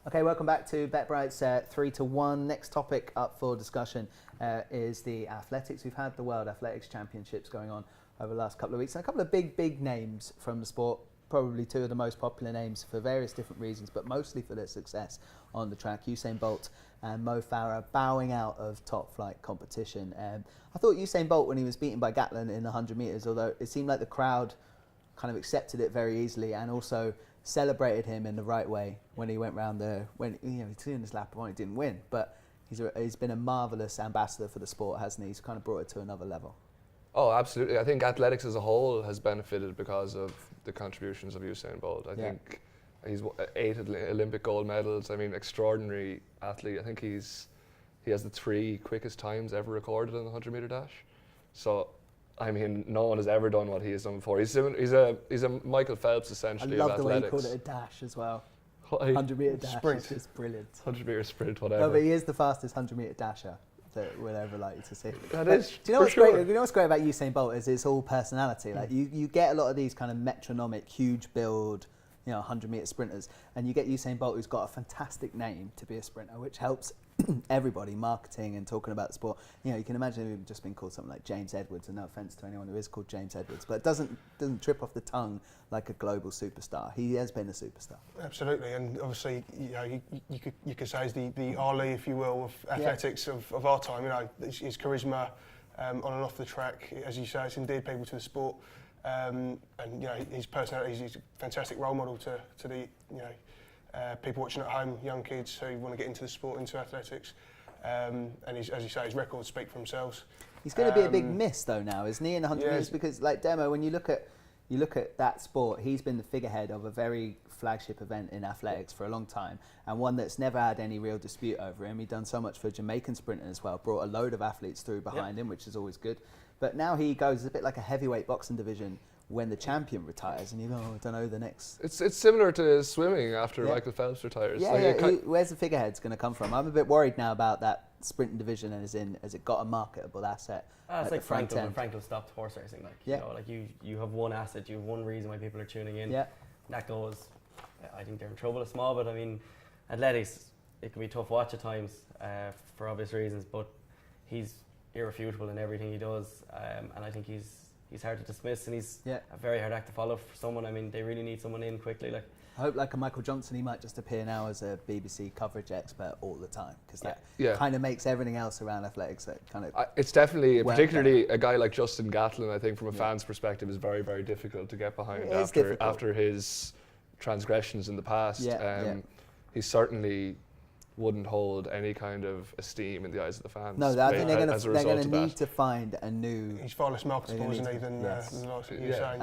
Okay, welcome back to BetBright's 3-1. Next topic up for discussion is the athletics. We've had the World Athletics Championships going on over the last couple of weeks, and a couple of big names from the sport, probably two of the most popular names for various different reasons, but mostly for their success on the track. Usain Bolt and Mo Farah bowing out of top flight competition. I thought Usain Bolt, when he was beaten by Gatlin in the 100 metres, although it seemed like the crowd kind of accepted it very easily and also celebrated him in the right way when he went round he's doing his lap on, he didn't win, but he's been a marvellous ambassador for the sport, hasn't he? He's kind of brought it to another level. Oh, absolutely. I think athletics as a whole has benefited because of the contributions of Usain Bolt. I think he's 8 Olympic gold medals. I mean, extraordinary athlete. I think he has the 3 quickest times ever recorded in the 100-metre dash. So, I mean, no one has ever done what he has done before. He's a Michael Phelps, essentially, I love of the way athletics. he called it a dash as well. 100-metre dash sprint. Is just brilliant. 100-metre sprint, whatever. No, but he is the fastest 100-metre dasher that we'll ever like to see. That is, do you know what's great? You know what's great about Usain Bolt is it's all personality. Like you get a lot of these kind of metronomic, huge build, 100-metre sprinters, and you get Usain Bolt, who's got a fantastic name to be a sprinter, which helps everybody marketing and talking about the sport. You can imagine him just being called something like James Edwards, and no offence to anyone who is called James Edwards, but it doesn't trip off the tongue like a global superstar. He has been a superstar. Absolutely, and obviously, you could say he's the Ali, if you will, of athletics of our time. His charisma on and off the track, as you say, it's endeared people to the sport, and his personality. He's a fantastic role model to the people watching at home, young kids who want to get into the sport, into athletics, and as you say, his records speak for themselves. He's going to be a big miss though now, isn't he, in 100 metres? Because like Demo, when you look at that sport, he's been the figurehead of a very flagship event in athletics for a long time, and one that's never had any real dispute over him. He's done so much for Jamaican sprinting as well, brought a load of athletes through behind him, which is always good. But now he goes a bit like a heavyweight boxing division when the champion retires, and you go, I don't know, the next... It's similar to swimming after Michael Phelps retires. Where's the figurehead's going to come from? I'm a bit worried now about that sprinting division, and has it got a marketable asset? It's like Frankel, when Frankel stopped horse racing. You have one asset, you have one reason why people are tuning in. Yeah. That goes, I think they're in trouble a small, but I mean, athletics, it can be tough watch at times for obvious reasons, but he's irrefutable in everything he does, and I think he's hard to dismiss, and he's a very hard act to follow for someone. I mean, they really need someone in quickly. I hope, like a Michael Johnson, he might just appear now as a BBC coverage expert all the time, because that kind of makes everything else around athletics that kind of... it's definitely, particularly a guy like Justin Gatlin, I think from a fan's perspective, is very, very difficult to get behind after his transgressions in the past. He certainly wouldn't hold any kind of esteem in the eyes of the fans. No, I think they're going to need to find a new... He's far less marketable, isn't he, than the last Usain.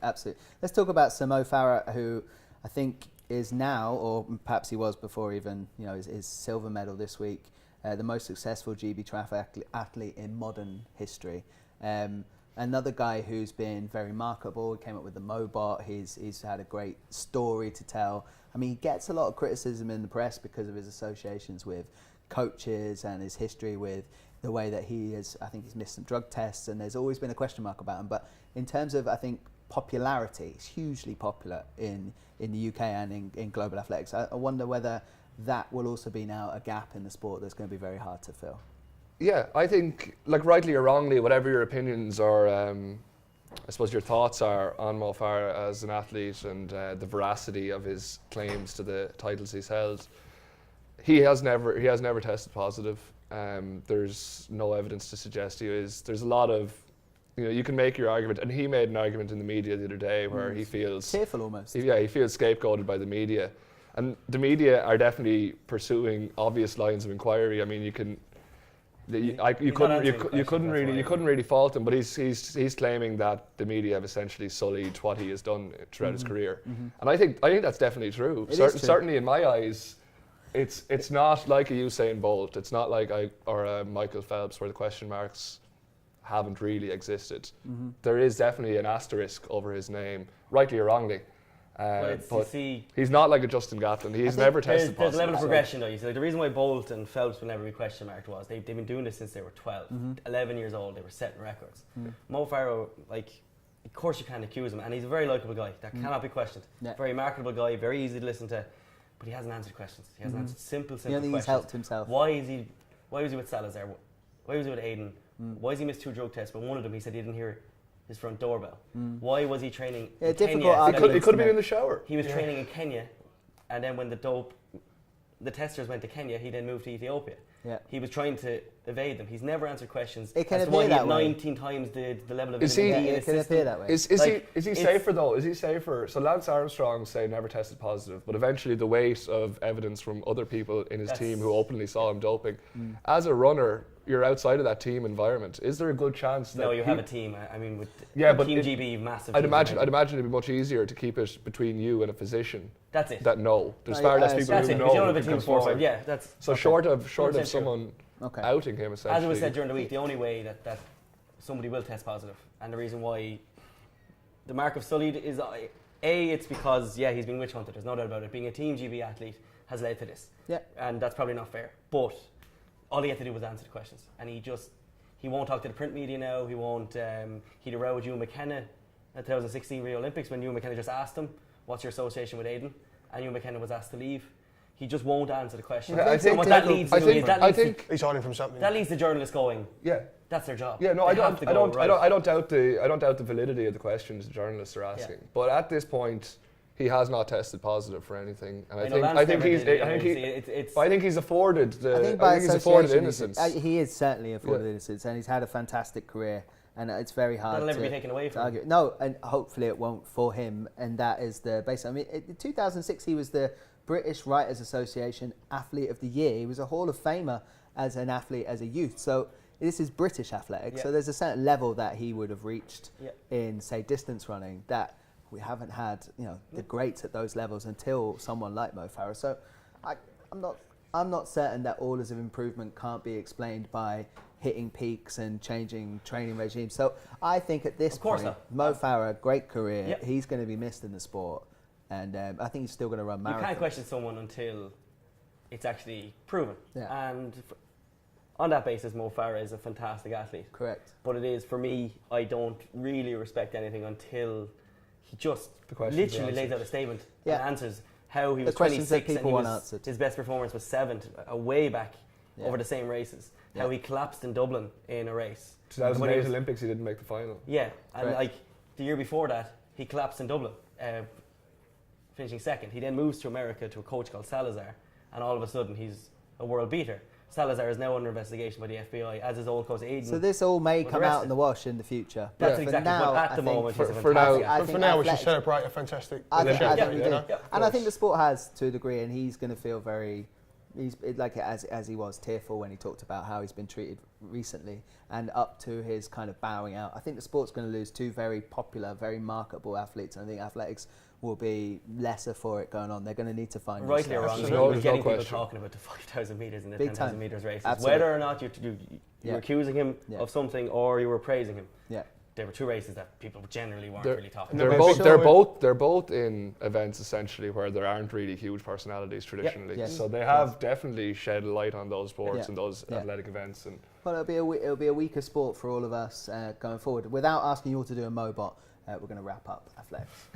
Absolutely. Let's talk about Mo Farah, who I think is now, or perhaps he was before even, his silver medal this week, the most successful GB triathlon athlete in modern history. Another guy who's been very marketable. He came up with the Mobot. He's had a great story to tell. I mean, he gets a lot of criticism in the press because of his associations with coaches and his history with the way that I think he's missed some drug tests, and there's always been a question mark about him. But in terms of, I think, popularity, he's hugely popular in the UK and in global athletics. I wonder whether that will also be now a gap in the sport that's going to be very hard to fill. Yeah, I think, like, rightly or wrongly, whatever your opinions or I suppose your thoughts are on Mo Farah as an athlete and the veracity of his claims to the titles he's held, he has never tested positive. There's no evidence to suggest he is. There's a lot of, you can make your argument, and he made an argument in the media the other day where he feels tearful almost. He feels scapegoated by the media, and the media are definitely pursuing obvious lines of inquiry. I mean, you couldn't really fault him, but he's claiming that the media have essentially sullied what he has done throughout his career, and I think that's definitely true. Certainly in my eyes, it's not like a Usain Bolt, it's not like or a Michael Phelps where the question marks haven't really existed. There is definitely an asterisk over his name, rightly or wrongly. But he's not like a Justin Gatlin. He's never tested positive. There's a level of progression, though. You see, the reason why Bolt and Phelps will never be question marked was they've been doing this since they were 12. 11 years old, they were setting records. Mo Farah, of course you can't accuse him, and he's a very likeable guy that cannot be questioned. Very marketable guy, very easy to listen to. but he hasn't answered questions. He hasn't answered simple You don't think questions. he's helped himself? Why was he with Salazar? Why was he with Aiden? Why has he missed 2 drug tests? But one of them, he said he didn't hear his front doorbell. Why was he training in difficult Kenya? He could have been in the shower. He was training in Kenya, and then when the testers went to Kenya, he then moved to Ethiopia. Yeah. He was trying to evade them. He's never answered questions. It can as to why appear he had that way. 19 times the level of Is vitamin he- D in It his can system. appear that way. Is he safer though? Is he safer? So Lance Armstrong say never tested positive, but eventually the weight of evidence from other people in his team who openly saw him doping. As a runner, you're outside of that team environment. Is there a good chance that No, you have a team. I mean, with but Team it- GB, massive. I'd teams imagine around. it'd be much easier to keep it between you and a physician That's it. that know. There's Oh, far yeah, less people That's who it. know. If you don't who have a can team come forward. forward, yeah, that's So okay. short of 100% true. someone Okay. outing him essentially. As it was said during the week, the only way that somebody will test positive, and the reason why the mark of Sullied is it's because he's been witch hunted. There's no doubt about it. Being a Team GB athlete has led to this, and that's probably not fair. But all he had to do was answer the questions, and he won't talk to the print media now. He won't. He'd a row with Ewan McKenna at 2016 Rio Olympics when Ewan McKenna just asked him, "What's your association with Aiden?" And Ewan McKenna was asked to leave. He just won't answer the question. Yeah, I And think- what that leads to is I think He's hiding from something. that leads the journalists going, yeah. that's their job. Yeah, no, They I have don't, to I go, don't, right. I don't doubt the validity of the questions the journalists are asking. But at this point, he has not tested positive for anything, and I think he's afforded I think by he's afforded association, innocence. he is certainly afforded innocence, and he's had a fantastic career, and it's very hard That'll never to be taken away to from him. argue. No, and hopefully it won't for him, and that is the base. I mean, in 2006 he was the British Writers Association Athlete of the Year. He was a Hall of Famer as an athlete as a youth. So this is British athletics. So there's a certain level that he would have reached in, say, distance running that we haven't had, the greats at those levels until someone like Mo Farah. So I'm not certain that all of improvement can't be explained by hitting peaks and changing training regimes. So I think at this point, Mo Farah, great career. He's going to be missed in the sport. And I think he's still going to run marathons. You can't question someone until it's actually proven. Yeah. And on that basis, Mo Farah is a fantastic athlete. Correct. But it is, for me, I don't really respect anything until he just questions literally are lays answered. out a statement Yeah. and answers how he The was questions that 26 and people he want was, answered. his best performance was 7th, way back over the same races. Yeah. How he collapsed in Dublin in a race. 2008 Olympics, he didn't make the final. Yeah, and Correct. like the year before that, he collapsed in Dublin, finishing 2nd. He then moves to America to a coach called Salazar, and all of a sudden he's a world beater. Salazar is now under investigation by the FBI, as is old coach Aiden. So this all may was come out arrested. in the wash in the future. That's But exactly now, what at I the think moment he's a for now- fantastic I But think for now, we should athletics- celebrate a fantastic. I think Olympic, we you do. know? And I think the sport has to a degree, and he's going to feel very, as he was tearful when he talked about how he's been treated recently, and up to his kind of bowing out. I think the sport's going to lose 2 very popular, very marketable athletes, and I think athletics will be lesser for it going on. They're going to need to find new Rightly or stuff. wrongly, Absolutely. he was There's getting no people question. talking about the 5,000 metres and the Big 10,000 time. metres races. Absolutely. Whether or not you were accusing him of something or you were praising him, Yeah. there were 2 races that people generally weren't They're- really talking they're about. both- They're both in events essentially where there aren't really huge personalities traditionally. Yes. So they have definitely shed light on those sports Yeah. and those Yeah. athletic events. And Well, it'll be a weaker sport for all of us going forward. Without asking you all to do a Mobot, we're going to wrap up athletics.